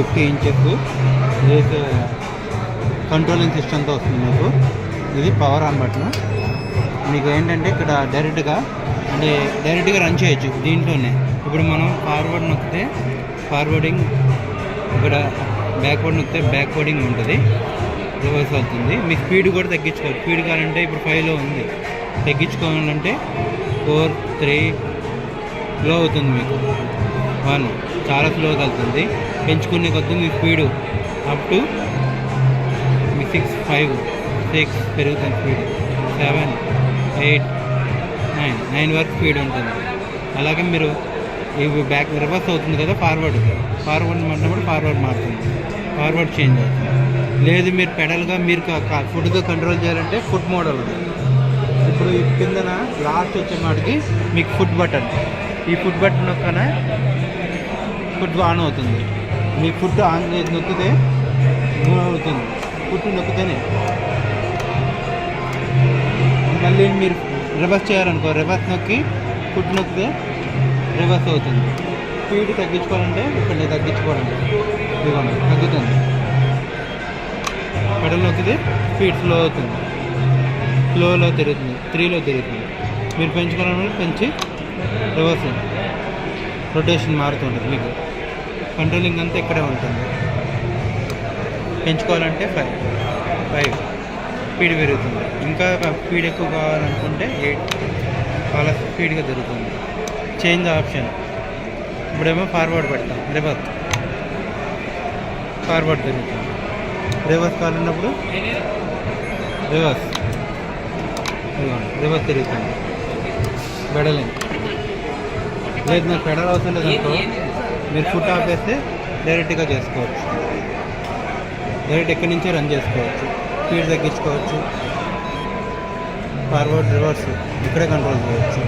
50 inches ఏస్ controlling సిస్టమ్తో వస్తుంది మీకు. ఇది పవర్ ఆన్ బటన్. మీకు ఏంటంటే ఇక్కడ డైరెక్ట్గా రన్ చేయొచ్చు దీంట్లోనే. ఇప్పుడు మనం ఫార్వర్డ్ నొక్కితే ఫార్వర్డింగ్, ఇక్కడ బ్యాక్వర్డ్ నొక్కితే బ్యాక్వర్డింగ్ ఉంటుంది, రివర్స్ అవుతుంది. మీ స్పీడ్ కూడా తగ్గించుకోవచ్చు. స్పీడ్ కావాలంటే ఇప్పుడు 5లో ఉంది, తగ్గించుకోవాలంటే 4, 3 స్లో అవుతుంది మీకు. 1 చాలా స్లోగా వెళ్తుంది. పెంచుకునే కొద్ది మీ స్పీడు అప్ టు మీ 6, 5, 6 పెరుగుతుంది స్పీడ్. 7, 8, 9 వరకు స్పీడ్ ఉంటుంది. అలాగే మీరు ఇవి బ్యాక్ రివర్స్ అవుతుంది కదా, ఫార్వర్డ్ మారినప్పుడు ఫార్వర్డ్ మారుతుంది, ఫార్వర్డ్ చేంజ్ అవుతుంది. లేదు మీరు పెడల్గా మీరు ఫుడ్గా కంట్రోల్ చేయాలంటే ఫుడ్ మోడల్ ఉంది. ఇప్పుడు ఈ కిందన లాస్ట్ వచ్చే మాటికి మీకు ఫుడ్ బటన్, ఈ ఫుడ్ బటన్ నొక్కనే ఫుడ్ ఆన్ అవుతుంది. మీ ఫుడ్ ఆన్ నొక్కితే మూవ్ అవుతుంది. ఫుడ్ నొక్కితేనే. మళ్ళీ మీరు రివర్స్ చేయాలనుకో, రివర్స్ నొక్కి ఫుడ్ నొక్కితే రివర్స్ అవుతుంది. స్పీడ్ తగ్గించుకోవాలంటే ఇక్కడ తగ్గించుకోవాలంటే ఇదిగోండి తగ్గుతుంది. పెడల్ నొక్కితే స్పీడ్ స్లో అవుతుంది, స్లోలో తిరుగుతుంది, 3లో తిరుగుతుంది. మీరు పెంచుకోవాలంటే పెంచి రివర్స్ రొటేషన్ మారుతుంటుంది. మీకు కంట్రోలింగ్ అంతా ఇక్కడే ఉంటుంది. పెంచుకోవాలంటే 5 స్పీడ్ పెరుగుతుంది. ఇంకా స్పీడ్ ఎక్కువ కావాలనుకుంటే 8 చాలా స్పీడ్గా తిరుగుతుంది. Change option. ఇప్పుడేమో ఫార్వర్డ్ పెడతాం, రివర్స్ ఫార్వర్డ్ తిరుగుతుంది. రివర్స్ కావాలన్నప్పుడు రివర్స్ తిరుగుతుంది. పెడలింగ్. లేదు నాకు పెడల్ అవసరం లేదనుకో, మీరు ఫుట్ ఆపేస్తే డైరెక్ట్గా చేసుకోవచ్చు. డైరెక్ట్ ఎక్కడి నుంచే రన్ చేసుకోవచ్చు. స్పీడ్ తగ్గించుకోవచ్చు. ఫార్వర్డ్ రివర్స్ ఇక్కడే కంట్రోల్ చేయవచ్చు.